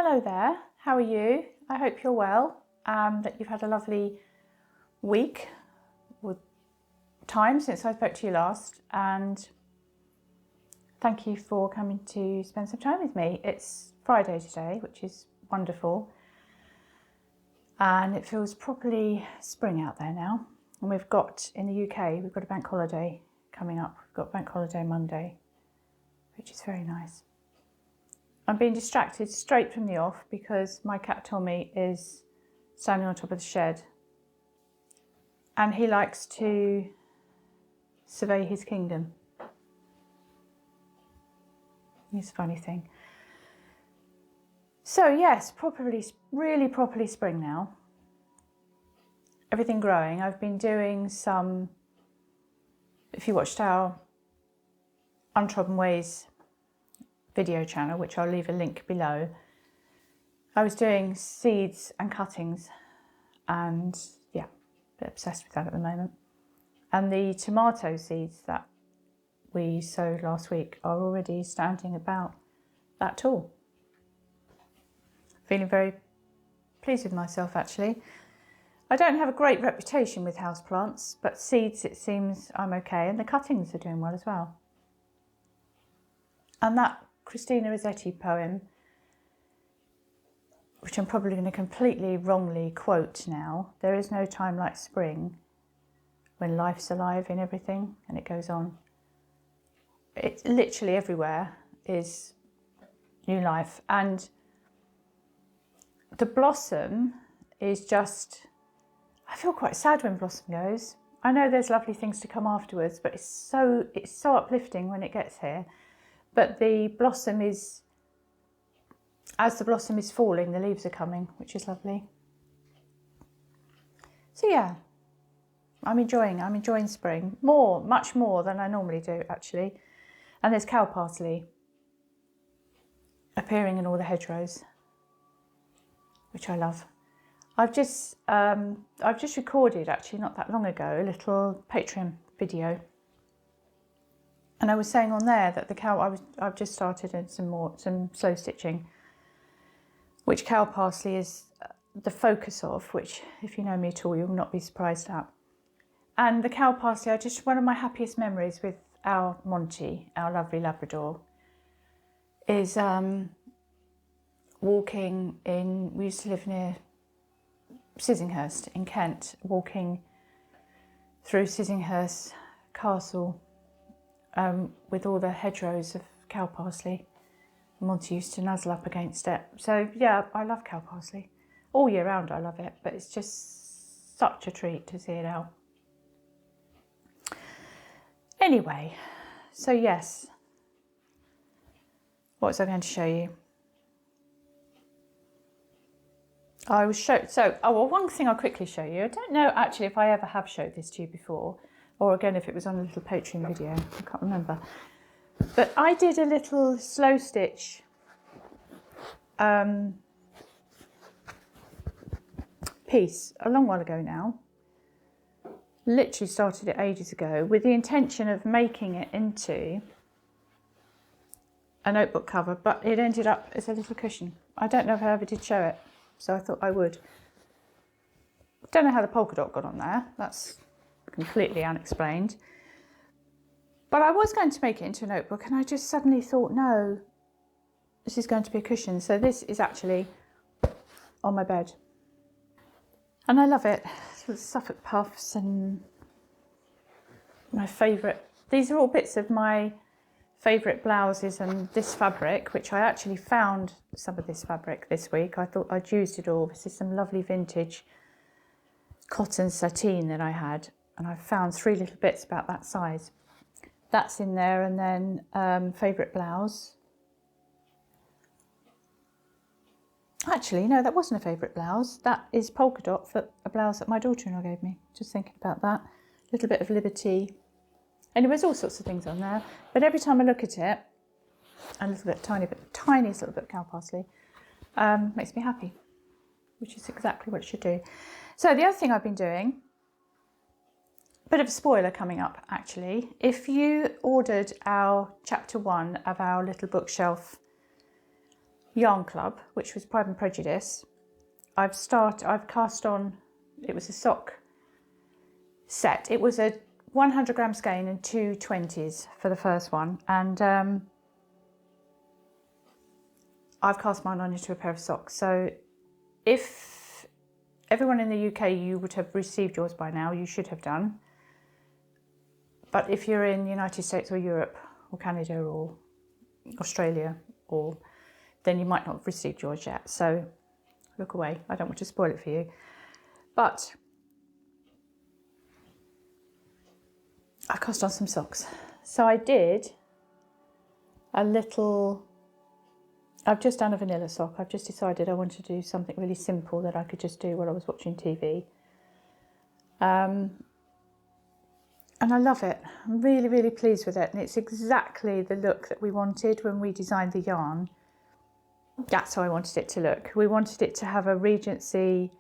Hello there, how are you? I hope you're well, that you've had a lovely week or time since I spoke to you last, and thank you for coming to spend some time with me. It's Friday today, which is wonderful, and it feels properly spring out there now. And we've got, in the UK, we've got a bank holiday coming up. We've got bank holiday Monday, which is very nice. I'm being distracted straight from the off because my cat Tommy is standing on top of the shed and he likes to survey his kingdom. It's a funny thing. So yes, really properly spring now. Everything growing. I've been doing some, if you watched our Untrodden Ways video channel, which I'll leave a link below, I was doing seeds and cuttings, and yeah, a bit obsessed with that at the moment. And the tomato seeds that we sowed last week are already standing about that tall. Feeling very pleased with myself actually. I don't have a great reputation with houseplants, but seeds it seems I'm okay, and the cuttings are doing well as well. And that Christina Rossetti poem, which I'm probably going to completely wrongly quote now, "There is no time like spring when life's alive in everything," and it goes on. It's literally everywhere is new life, and the blossom is just, I feel quite sad when blossom goes. I know there's lovely things to come afterwards, but it's so uplifting when it gets here. But the blossom is, as the blossom is falling, the leaves are coming, which is lovely. So yeah, I'm enjoying spring much more than I normally do actually. And there's cow parsley appearing in all the hedgerows, which I love. I've just recorded actually not that long ago a little Patreon video. And I was saying on there that the cow, I've just started in some slow stitching, which cow parsley is the focus of, which if you know me at all, you'll not be surprised at. And the cow parsley, one of my happiest memories with our Monty, our lovely Labrador, is walking in, we used to live near Sissinghurst in Kent, walking through Sissinghurst Castle, with all the hedgerows of cow parsley. Monty used to nuzzle up against it. So yeah, I love cow parsley. All year round I love it, but it's just such a treat to see it out. Anyway, so yes, what was I going to show you? One thing I'll quickly show you. I don't know actually if I ever have showed this to you before, or again if it was on a little Patreon video, I can't remember. But I did a little slow stitch piece a long while ago now. Literally started it ages ago with the intention of making it into a notebook cover, but it ended up as a little cushion. I don't know if I ever did show it, so I thought I would. Don't know how the polka dot got on there. That's completely unexplained. But I was going to make it into a notebook, and I just suddenly thought, no, this is going to be a cushion. So this is actually on my bed. And I love it. With Suffolk puffs and my favourite. These are all bits of my favourite blouses and this fabric, which I actually found some of this fabric this week. I thought I'd used it all. This is some lovely vintage cotton sateen that I had, and I found 3 little bits about that size. That's in there, and then favourite blouse. Actually, no, that wasn't a favourite blouse. That is polka dot for a blouse that my daughter-in-law gave me. Just thinking about that. A little bit of Liberty. Anyway, there's all sorts of things on there. But every time I look at it, a little bit, tiniest little bit of cow parsley, makes me happy, which is exactly what it should do. So the other thing I've been doing, a bit of a spoiler coming up actually. If you ordered our chapter 1 of our little bookshelf yarn club, which was Pride and Prejudice. I've cast on, it was a sock set. It was a 100 gram skein and 2 20s for the first one. And I've cast mine on into a pair of socks. So if everyone in the UK, you would have received yours by now, you should have done. But if you're in the United States or Europe or Canada or Australia, then you might not have received yours yet. So look away. I don't want to spoil it for you. But I cast on some socks. So I did a little, I've just done a vanilla sock. I've just decided I want to do something really simple that I could just do while I was watching TV. And I love it. I'm really, really pleased with it. And it's exactly the look that we wanted when we designed the yarn. That's how I wanted it to look. We wanted it to have a Regency,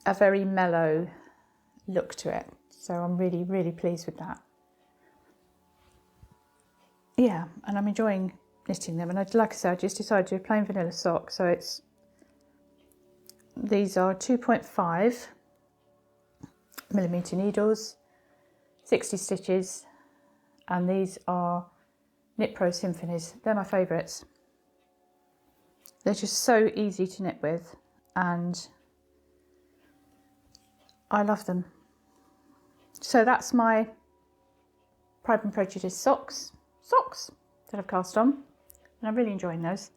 a very mellow look to it. So I'm really, really pleased with that. Yeah, and I'm enjoying knitting them. And like I said, I just decided to do a plain vanilla sock. So these are 2.5 millimetre needles, 60 stitches, and these are Knit Pro Symphonies. They're my favourites. They're just so easy to knit with, and I love them. So that's my Pride and Prejudice socks that I've cast on, and I'm really enjoying those.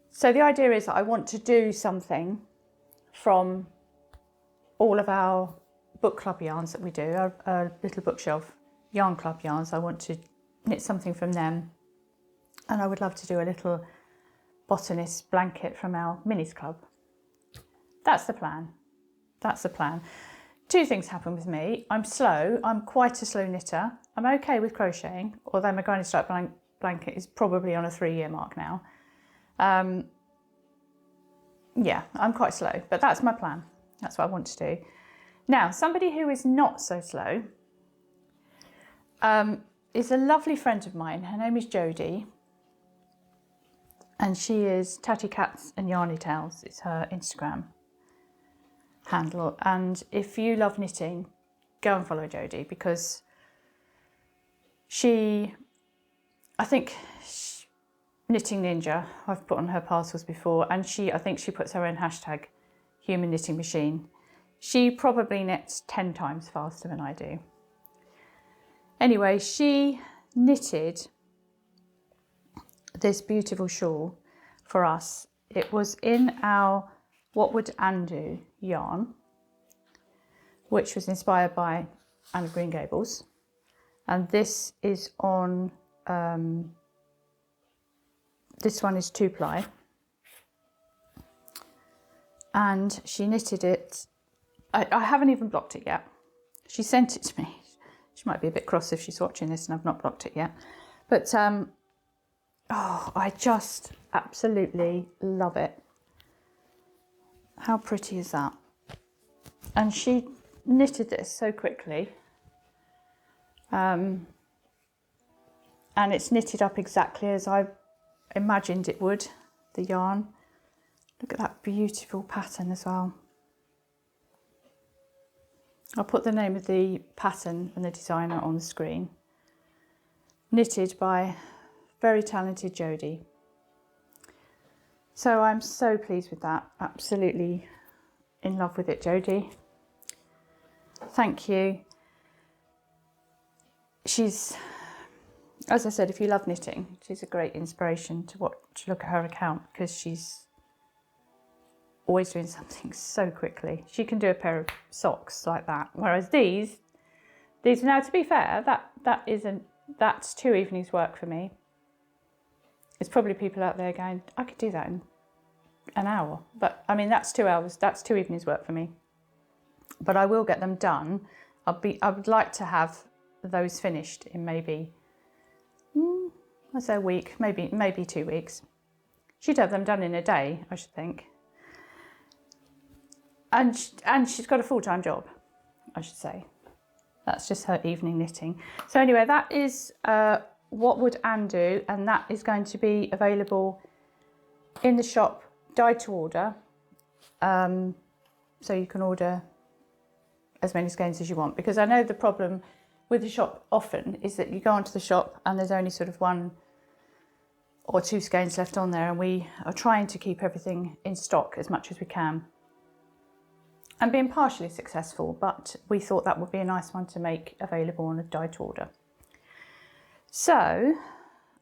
So the idea is that I want to do something from all of our book club yarns that we do, our little bookshelf yarn club yarns. I want to knit something from them, and I would love to do a little botanist blanket from our minis club. That's the plan. That's the plan. Two things happen with me. I'm slow. I'm quite a slow knitter. I'm okay with crocheting, although my granny stripe blanket is probably on a 3-year mark now. Yeah, I'm quite slow, but that's my plan. That's what I want to do. Now, somebody who is not so slow is a lovely friend of mine. Her name is Jodie, and she is Tatty Cats and Yarny Tales. It's her Instagram handle. And if you love knitting, go and follow Jodie, because Knitting Ninja, I've put on her parcels before, and I think she puts her own hashtag, Human Knitting Machine. She probably knits 10 times faster than I do. Anyway, she knitted this beautiful shawl for us. It was in our What Would Anne Do yarn, which was inspired by Anne of Green Gables. And this is on, this one is 2-ply. And she knitted it. I haven't even blocked it yet. She sent it to me. She might be a bit cross if she's watching this and I've not blocked it yet. But, I just absolutely love it. How pretty is that? And she knitted this so quickly. And it's knitted up exactly as I imagined it would, the yarn. Look at that beautiful pattern as well. I'll put the name of the pattern and the designer on the screen. Knitted by very talented Jodie. So I'm so pleased with that. Absolutely in love with it, Jodie. Thank you. She's, as I said, if you love knitting, she's a great inspiration to look at her account, because she's always doing something so quickly. She can do a pair of socks like that, whereas these now, to be fair, that's 2 evenings work for me. There's probably people out there going, I could do that in an hour, but I mean, that's 2 hours, that's 2 evenings work for me. But I will get them done. I would like to have those finished in maybe, I'd say a week, maybe 2 weeks. She'd have them done in a day, I should think. And she's got a full-time job, I should say. That's just her evening knitting. So anyway, that is What Would Anne Do? And that is going to be available in the shop, die to order. So you can order as many skeins as you want, because I know the problem with the shop often is that you go onto the shop and there's only sort of 1 or 2 skeins left on there, and we are trying to keep everything in stock as much as we can and being partially successful, but we thought that would be a nice one to make available on a die to order. So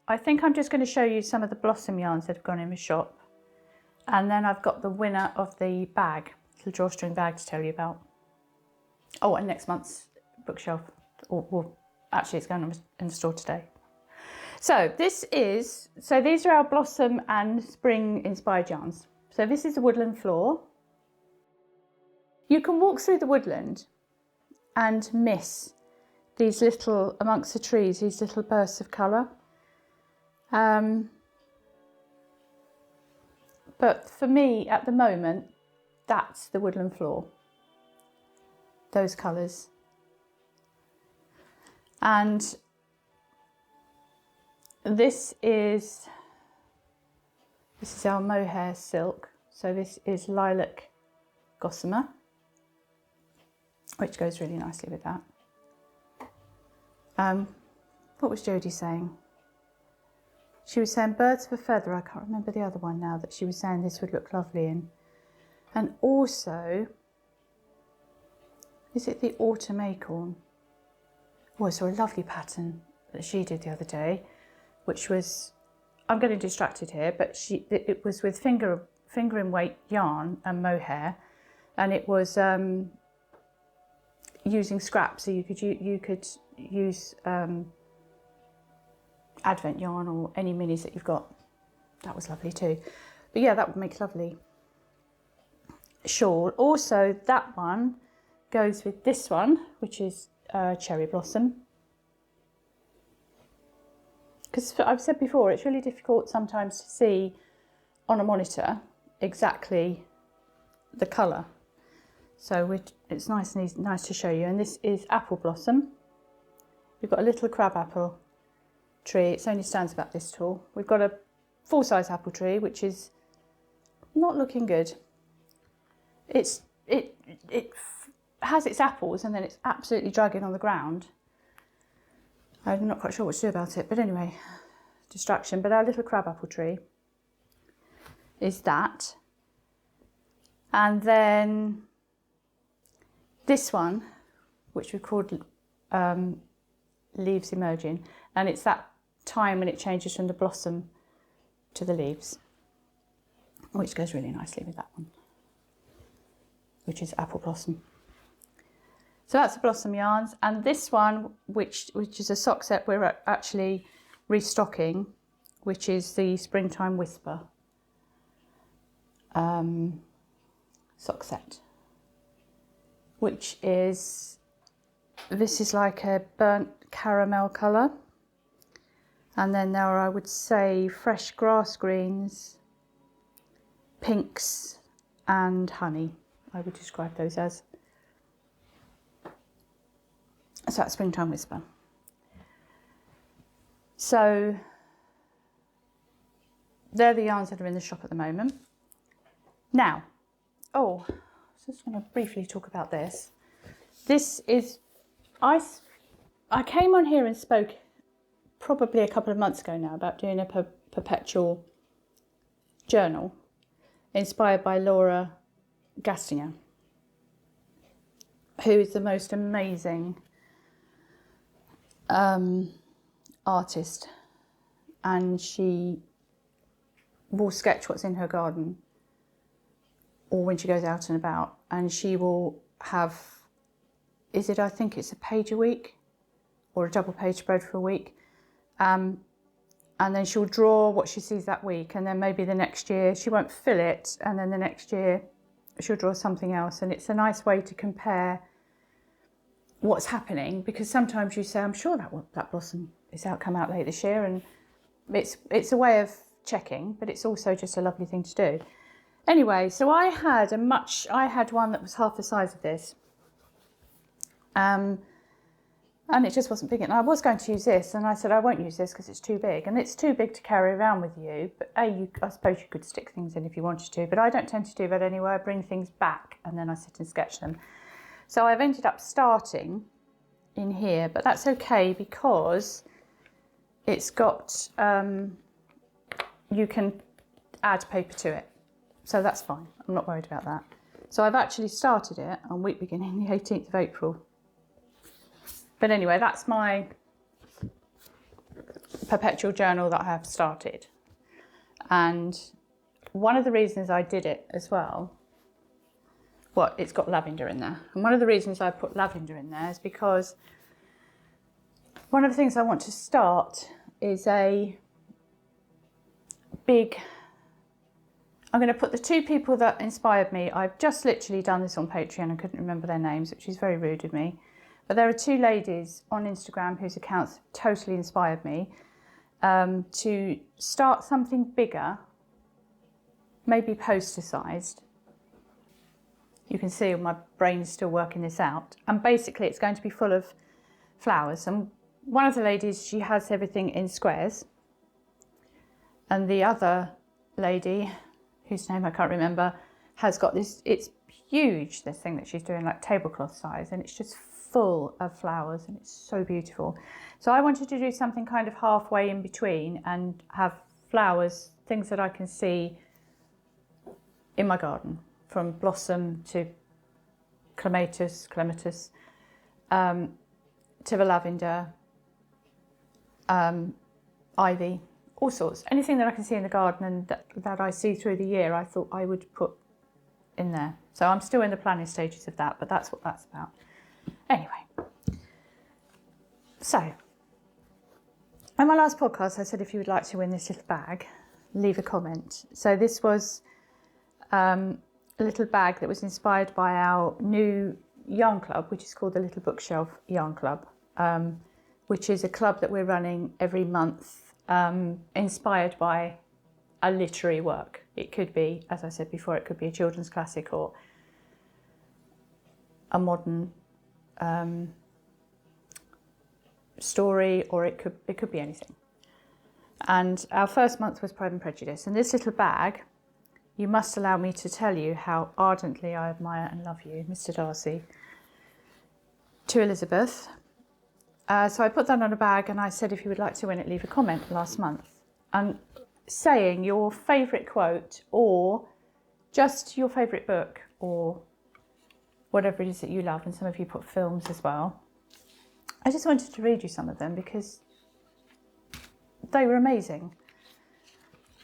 I think I'm just going to show you some of the blossom yarns that have gone in the shop, and then I've got the winner of the bag, the drawstring bag, to tell you about. Oh, and next month's bookshelf, or actually it's going on in the store today. So these are our blossom and spring inspired yarns. So this is the woodland floor. You can walk through the woodland and miss these little, amongst the trees, these little bursts of colour. But for me at the moment, that's the woodland floor. Those colours. And this is our mohair silk. So this is lilac gossamer, which goes really nicely with that. What was Jodie saying? She was saying birds of a feather. I can't remember the other one now, that she was saying this would look lovely in. And also, is it the autumn acorn? Oh, I saw a lovely pattern that she did the other day, which was, I'm getting distracted here, but it was with finger in weight yarn and mohair, and it was using scrap, so you could use advent yarn or any minis that you've got. That was lovely too. But yeah, that would make a lovely shawl. Also, that one goes with this one, which is cherry blossom. Because I've said before, it's really difficult sometimes to see on a monitor exactly the colour. So it's nice and easy, nice to show you. And this is apple blossom. We've got a little crab apple tree. It only stands about this tall. We've got a full-size apple tree, which is not looking good. It has its apples and then it's absolutely dragging on the ground. I'm not quite sure what to do about it, but anyway, distraction. But our little crab apple tree is that. And then this one, which we called Leaves Emerging, and it's that time when it changes from the blossom to the leaves, which goes really nicely with that one, which is apple blossom. So that's the blossom yarns, and this one, which is a sock set we're actually restocking, which is the Springtime Whisper sock set, which is, this is like a burnt caramel colour, and then there are, I would say, fresh grass greens, pinks and honey, I would describe those as. So that's Springtime Whisper. So they're the yarns that are in the shop at the moment. Now, oh, I was just going to briefly talk about this. This is, I came on here and spoke probably a couple of months ago now about doing a perpetual journal inspired by Laura Gastinger, who is the most amazing artist, and she will sketch what's in her garden or when she goes out and about, and she will have, I think it's a page a week or a double page spread for a week, and then she'll draw what she sees that week, and then maybe the next year she won't fill it, and then the next year she'll draw something else. And it's a nice way to compare what's happening, because sometimes you say, I'm sure that blossom is come out late this year, and it's a way of checking, but it's also just a lovely thing to do. Anyway, so I had one that was half the size of this, And it just wasn't big enough. I was going to use this, and I said I won't use this because it's too big, and it's too big to carry around with you. But I suppose you could stick things in if you wanted to, but I don't tend to do that anyway. I bring things back and then I sit and sketch them. So I've ended up starting in here, but that's okay because it's got, you can add paper to it. So that's fine. I'm not worried about that. So I've actually started it on week beginning the 18th of April. But anyway, that's my perpetual journal that I have started. And one of the reasons I did it as well, it's got lavender in there. And one of the reasons I put lavender in there is because one of the things I want to start is a big, I'm going to put the two people that inspired me. I've just literally done this on Patreon and couldn't remember their names, which is very rude of me. But there are two ladies on Instagram whose accounts totally inspired me to start something bigger, maybe poster-sized. You can see my brain's still working this out. And basically it's going to be full of flowers. And one of the ladies, she has everything in squares. And the other lady, whose name I can't remember, has got this, it's huge, this thing that she's doing, like tablecloth size, and it's just full of flowers and it's so beautiful. So I wanted to do something kind of halfway in between and have flowers, things that I can see in my garden, from blossom to clematis, to the lavender, ivy, all sorts. Anything that I can see in the garden and that I see through the year, I thought I would put in there. So I'm still in the planning stages of that, but that's what that's about. Anyway, so in my last podcast I said if you would like to win this little bag, leave a comment. So this was a little bag that was inspired by our new yarn club, which is called the Little Bookshelf Yarn Club, which is a club that we're running every month, inspired by a literary work. It could be, as I said before, it could be a children's classic or a modern story, or it could be anything. And our first month was Pride and Prejudice, and this little bag, you must allow me to tell you how ardently I admire and love you, Mr. Darcy, to Elizabeth. So I put that on a bag and I said if you would like to win it, leave a comment last month and saying your favourite quote or just your favourite book or whatever it is that you love, and some of you put films as well. I just wanted to read you some of them because they were amazing.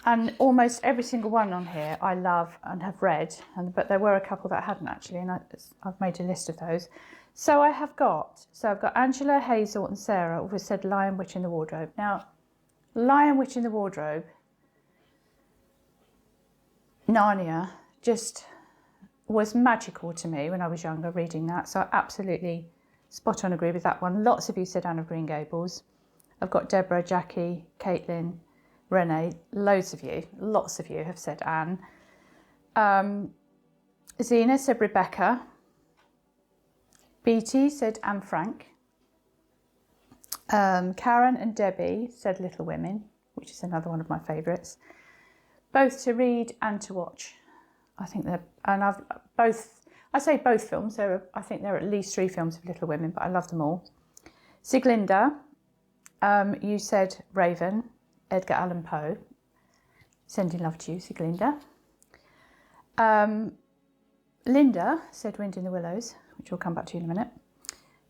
And almost every single one on here I love and have read, but there were a couple that I hadn't actually, and I've made a list of those. So I've got Angela, Hazel and Sarah who said Lion, Witch in the Wardrobe. Now, Lion, Witch in the Wardrobe, Narnia, just was magical to me when I was younger reading that. So I absolutely spot on agree with that one. Lots of you said Anne of Green Gables. I've got Deborah, Jackie, Caitlin, Renee, lots of you have said Anne. Zena said Rebecca. Beatty said Anne Frank. Karen and Debbie said Little Women, which is another one of my favourites. Both to read and to watch. I think they're, and I say both films, I think there are at least 3 films of Little Women, but I love them all. Siglinda, you said Raven, Edgar Allan Poe. Sending love to you, Siglinda. Linda said Wind in the Willows, which we'll come back to in a minute.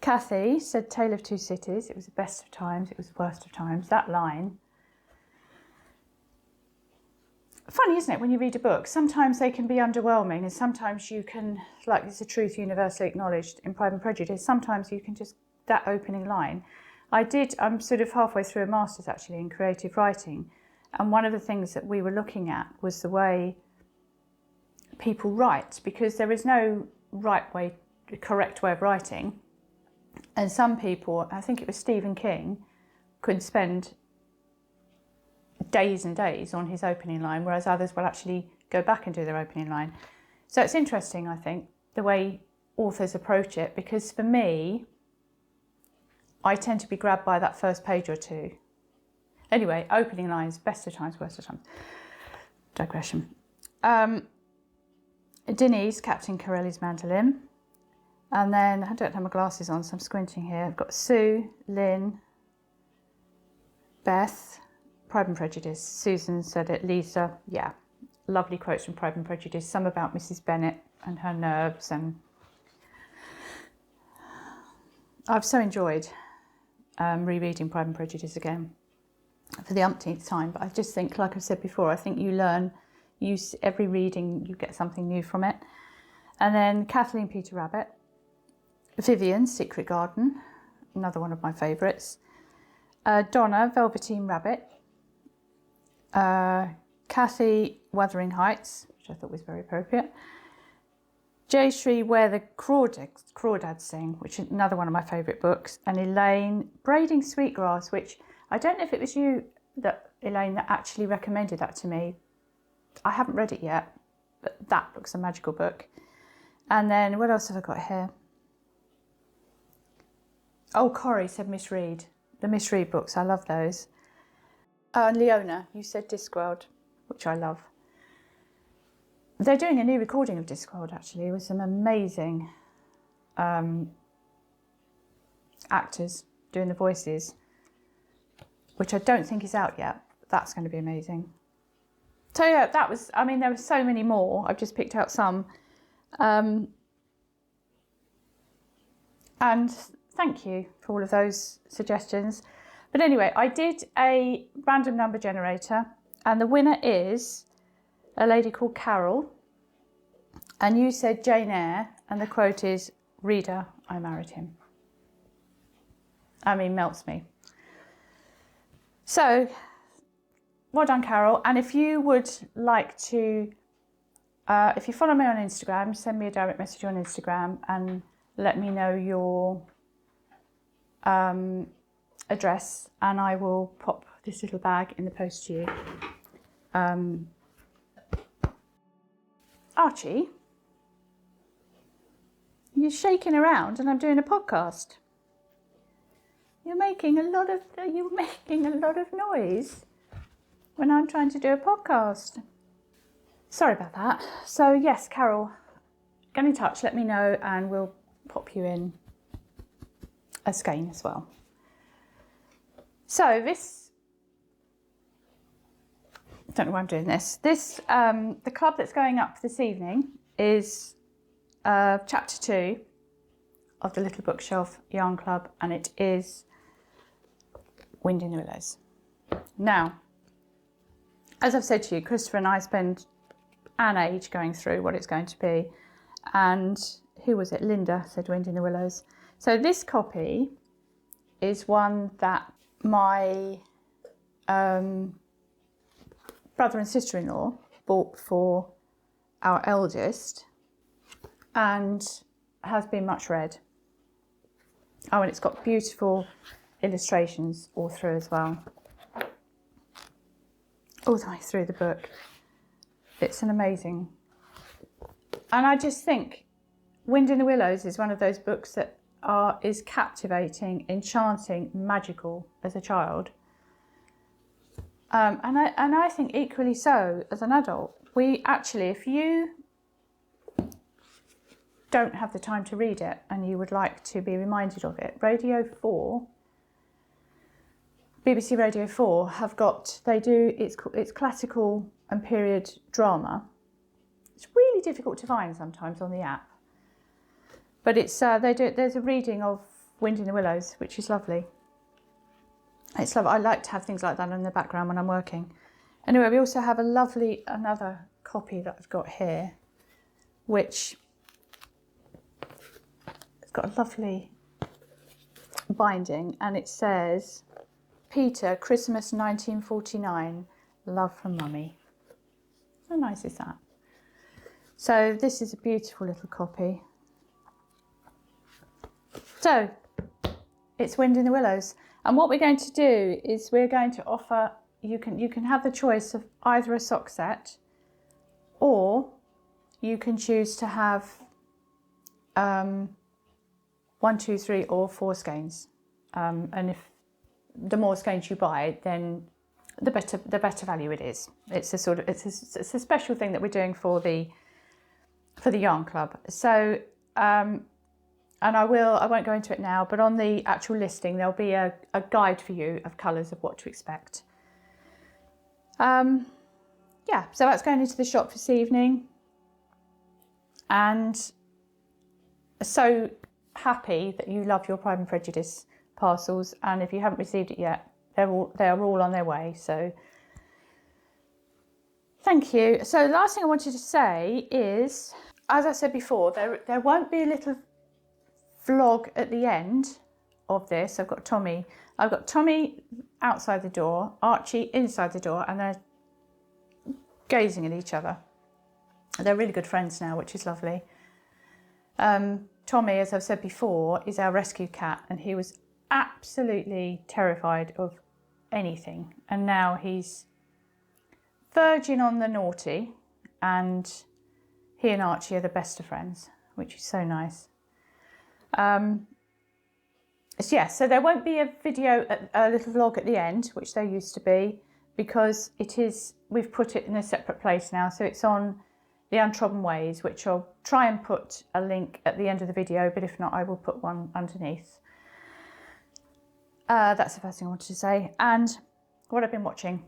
Kathy said Tale of Two Cities. It was the best of times, it was the worst of times. That line. Funny, isn't it, when you read a book, sometimes they can be underwhelming and sometimes you can, like it's a truth universally acknowledged in Pride and Prejudice, sometimes you can just, that opening line. I'm sort of halfway through a master's actually in creative writing, and one of the things that we were looking at was the way people write, because there is no correct way of writing. And some people, I think it was Stephen King, could spend days and days on his opening line, whereas others will actually go back and do their opening line. So it's interesting, I think, the way authors approach it, because for me, I tend to be grabbed by that first page or two. Anyway, opening lines, best of times, worst of times. Digression. Denise, Captain Corelli's Mandolin. And then, I don't have my glasses on, so I'm squinting here. I've got Sue, Lynn, Beth, Pride and Prejudice. Susan said it, Lisa, yeah. Lovely quotes from Pride and Prejudice. Some about Mrs. Bennet and her nerves. And I've so enjoyed rereading Pride and Prejudice again for the umpteenth time. But I just think, like I've said before, I think you learn, every reading, you get something new from it. And then Kathleen Peter Rabbit. Vivian's Secret Garden, another one of my favourites. Donna, Velveteen Rabbit. Kathy, Wuthering Heights, which I thought was very appropriate. Jayshree, Where the Crawdads Sing, which is another one of my favourite books. And Elaine, Braiding Sweetgrass, which I don't know if it was you, Elaine, that actually recommended that to me. I haven't read it yet, but that looks a magical book. And then what else have I got here? Oh, Corrie said Miss Reed. The Miss Reed books, I love those. And Leona, you said Discworld, which I love. They're doing a new recording of Discworld, actually, with some amazing actors doing the voices, which I don't think is out yet. That's going to be amazing. So yeah, that was, I mean, there were so many more. I've just picked out some. And thank you for all of those suggestions. But anyway, I did a random number generator, and the winner is a lady called Carol. And you said Jane Eyre, and the quote is, "Reader, I married him." I mean, melts me. So, well done, Carol. And if you would like to, if you follow me on Instagram, send me a direct message on Instagram and let me know your address, and I will pop this little bag in the post to you. Archie, you're shaking around and I'm doing a podcast. You're making a lot of noise when I'm trying to do a podcast. Sorry about that. So yes, Carol, get in touch, let me know, and we'll pop you in a skein as well. So this, I don't know why I'm doing this. This, the club that's going up this evening is chapter 2 of the Little Bookshelf Yarn Club, and it is Wind in the Willows. Now, as I've said to you, Christopher and I spend an age going through what it's going to be, and who was it? Linda said Wind in the Willows. So this copy is one that my brother and sister-in-law bought for our eldest, and has been much read. Oh, and it's got beautiful illustrations all through as well. All the way through the book. It's an amazing... And I just think Wind in the Willows is one of those books that is captivating, enchanting, magical as a child. And I think equally so as an adult. We actually, if you don't have the time to read it and you would like to be reminded of it, Radio 4, BBC Radio 4 have got, it's classical and period drama. It's really difficult to find sometimes on the app. But it's there's a reading of Wind in the Willows, which is lovely. It's lovely. I like to have things like that in the background when I'm working. Anyway, we also have another copy that I've got here, which has got a lovely binding, and it says, Peter, Christmas 1949, love from Mummy. How nice is that? So this is a beautiful little copy. So it's Wind in the Willows, and what we're going to do is we're going to offer, you can have the choice of either a sock set, or you can choose to have 1, 2, 3 or 4 skeins. And if the more skeins you buy, then the better value it is. It's a special thing that we're doing for the yarn club. So and I won't go into it now, but on the actual listing there'll be a guide for you of colours of what to expect. Yeah, so that's going into the shop this evening, and so happy that you love your Pride and Prejudice parcels, and if you haven't received it yet, they are all on their way. So thank you. So the last thing I wanted to say is, as I said before, there won't be a little vlog at the end of this. I've got Tommy outside the door, Archie inside the door, and they're gazing at each other. They're really good friends now, which is lovely. Tommy, as I've said before, is our rescue cat, and he was absolutely terrified of anything, and now he's verging on the naughty, and he and Archie are the best of friends, which is so nice. So there won't be a video, a little vlog at the end, which there used to be, because we've put it in a separate place now. So it's on the Untrodden Ways, which I'll try and put a link at the end of the video, but if not, I will put one underneath. That's the first thing I wanted to say. And what I've been watching.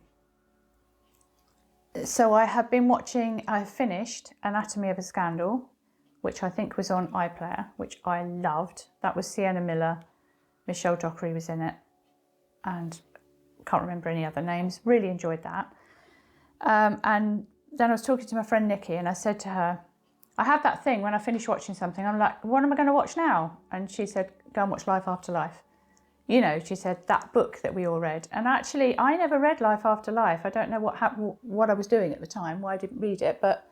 So I finished Anatomy of a Scandal, which I think was on iPlayer, which I loved. That was Sienna Miller, Michelle Dockery was in it, and can't remember any other names. Really enjoyed that. And then I was talking to my friend Nikki, and I said to her, I have that thing when I finish watching something, I'm like, what am I going to watch now? And she said, go and watch Life After Life. You know, she said, that book that we all read. And actually, I never read Life After Life. I don't know what I was doing at the time, why I didn't read it. But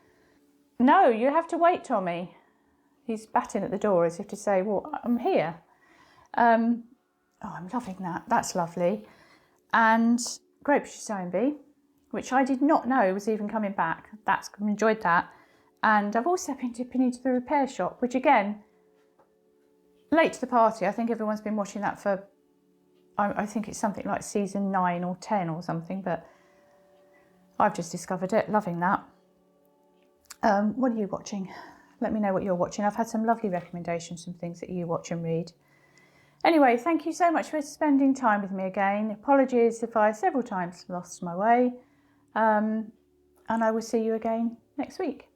no, you have to wait, Tommy. He's batting at the door as if to say, well, I'm here. I'm loving that. That's lovely. And Great British Sewing Bee, which I did not know was even coming back. Enjoyed that. And I've also been dipping into the Repair Shop, which again, late to the party. I think everyone's been watching that for, I think it's something like season 9 or 10 or something, but I've just discovered it, loving that. What are you watching? Let me know what you're watching. I've had some lovely recommendations, some things that you watch and read. Anyway, thank you so much for spending time with me again. Apologies if I several times lost my way. And I will see you again next week.